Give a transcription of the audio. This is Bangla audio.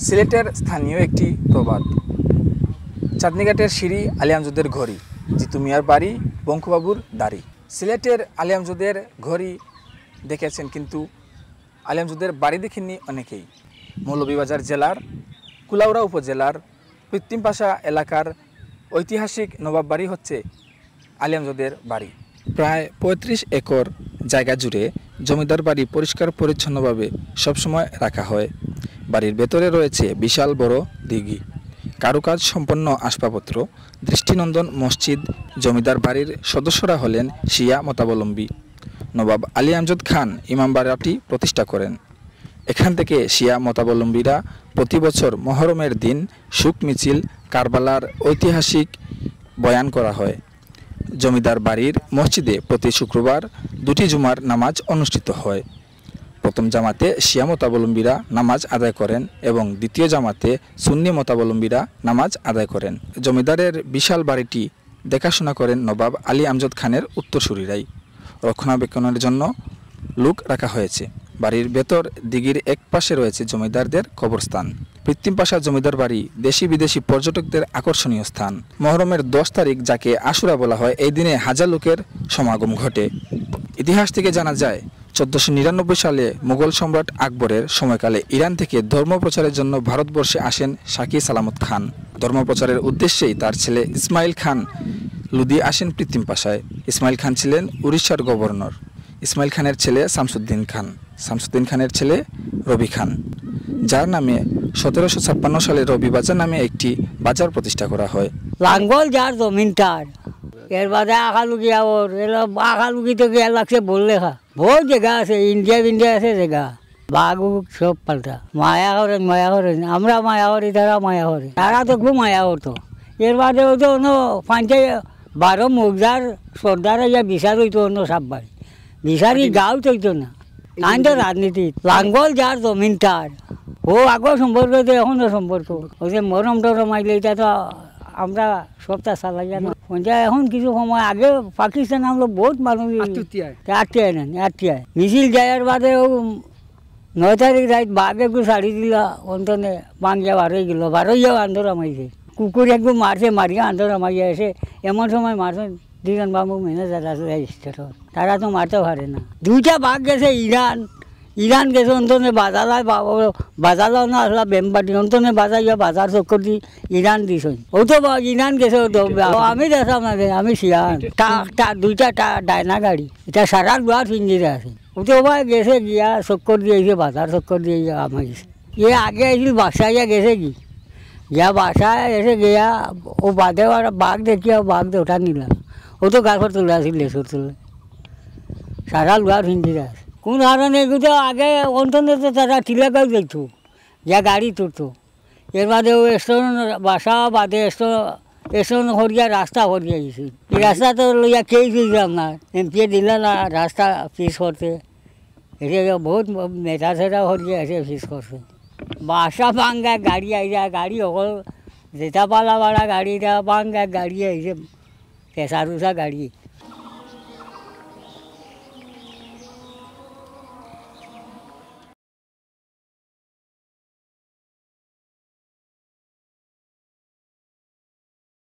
সিলেটের স্থানীয় একটি প্রবাদ, চাঁদনীঘাটের সিঁড়ি আলী আমজদের ঘড়ি, জিতু মিয়ার বাড়ি বঙ্কুবাবুর দাড়ি। সিলেটের আলী আমজদের ঘড়ি দেখেছেন, কিন্তু আলী আমজদের বাড়ি দেখেননি অনেকেই। মৌলভীবাজার জেলার কুলাউড়া উপজেলার কৃত্রিমপাশা এলাকার ঐতিহাসিক নবাব বাড়ি হচ্ছে আলী আমজদের বাড়ি। প্রায় ৩৫ একর জায়গা জুড়ে জমিদার বাড়ি পরিষ্কার পরিচ্ছন্নভাবে সবসময় রাখা হয়। বাড়ির ভেতরে রয়েছে বিশাল বড় দিঘি, কারুকাজ সম্পন্ন আসবাবপত্র, দৃষ্টিনন্দন মসজিদ। জমিদার বাড়ির সদস্যরা হলেন শিয়া মতাবলম্বী। নবাব আলী আমজদ খান ইমামবাড়াটি প্রতিষ্ঠা করেন। এখান থেকে শিয়া মতাবলম্বীরা প্রতি বছর মহরমের দিন শোক মিছিল, কারবালার ঐতিহাসিক বয়ান করা হয়। জমিদার বাড়ির মসজিদে প্রতি শুক্রবার 2টি জুমার নামাজ অনুষ্ঠিত হয়। প্রথম জামাতে শিয়া মতাবলম্বীরা নামাজ আদায় করেন এবং দ্বিতীয় জামাতে সুন্নি মতাবলম্বীরা নামাজ আদায় করেন। জমিদারের বিশাল বাড়িটি দেখাশোনা করেন নবাব আলী আমজদ খানের উত্তরসূরিরাই। রক্ষণাবেক্ষণের জন্য লোক রাখা হয়েছে। বাড়ির ভেতর দিঘির এক পাশে রয়েছে জমিদারদের কবরস্থান। কৃত্রিমপাশা জমিদার বাড়ি দেশি বিদেশি পর্যটকদের আকর্ষণীয় স্থান। মহরমের 10 তারিখ, যাকে আশুরা বলা হয়, এই দিনে হাজার লোকের সমাগম ঘটে। ইতিহাস থেকে জানা যায় 1499 সালে মুঘল সম্রাট আকবরের সময়কালে ইরান থেকে ধর্ম প্রচারের জন্য ভারতবর্ষে আসেন শাকি সালামত খান। ধর্ম প্রচারের উদ্দেশ্যেই তার ছেলে ইসমাইল খান লুদি আসেন কৃত্রিমপাশায়। ইসমাইল খান ছিলেন উড়িষ্যার গভর্নর। ইসমাইল খানের ছেলে শামসুদ্দিন খান, শামসুদ্দিন খানের ছেলে রবি খান, যার নামে 1756 সালে রবি বাজার নামে একটি বাজার প্রতিষ্ঠা করা হয়। লাঙ্গল যার জমিনটার এর বাদে আকালুকি আবার এলো আকালুকি তো গিয়ে লাগছে বললে বহুত জায়গা আছে, ইন্ডিয়া আছে জায়গা। বাঘ সব পাল্টা মায়া করেন আমরা মায়া করি, তারা মায়া করে, তারা তো খুব মায়া করতো। এর বাদে তো অন্য 12 মুগদার সর্দার ইয়া বিচার হইতো, অন্য সব বাড়ি বিচারি গাও চইতো না। আইন তো রাজনীতি লাঙ্গল যার জমিনটার ও আগেও সম্পর্ক তো এখনও সম্পর্ক। ওই যে মরম টরম আইলে এটা তো আমরা সবটা চালাই জানো। এখন কিছু সময় আগে পাকিস্তান আমলো বহুত মানুষ আটটিয়ায় মিছিল যাওয়ার বাদে ও 9 তারিখ রাত বাঘ একটু ছাড়ি দিলা অন্তনে বাঙ্গিয়া বারোই গেল, বারোইয়াও আন্দোলন মাইছে। কুকুর একটু মারছে, মারিয়া আন্দোলন মারিয়া এসে এমন সময় মারছেন 2জন বাবু ম্যানেজার আছে স্টেটর, তারা তো মারতে পারে না। 2টা বাঘ গেছে ইরান গেছে অন্তনে বাজালাও না আসলা বেমবাটি অন্তনে বাজাইয়া বাজার চক্কর দি ইরান দিছ। ও তো ইরান গেছে, আমি দেখাম না, আমি শিয়ান। 2টা ডায়না গাড়ি এটা সারা দুয়ার পিঞ্জিরে আছে। ও তো গেছে গিয়া চক্কর দিয়েছে, বাজার চক্কর দিয়ে আমার গেছে। এ আগে আসছিল বাসাইয়া গেছে কি গিয়া বাসায় এসে গিয়া ও বাদে বাঘ দেখিয়া বাঘ ওঠা নিলাম। ও তো গাছর তুলে আসছিল, লেসুর তুলে সারা দুয়ার পিঞ্জিরে আছে। কোন কারণে এগুলো আগে অন্তনে তো তারা টিলাগাঁও যেত, যা গাড়ি তুলতো। এর বাদে ও স্টেশন বাসা বাদে স্টেশন হরিয়া রাস্তা হরিয়া গেছে। এই রাস্তা তো লইয়া কেই দিলাম না, এমপি দিলে না রাস্তা পিস করতে। এসে বহুত মেটা সেটা হরিয়া এসে পিস করছে। বাসা ভাঙ্গা গাড়ি আইসা, গাড়ি অকল যেটা পালা বাড়া গাড়িটা ভাঙ্গা গাড়ি আইসে, পেশা রুষা গাড়ি।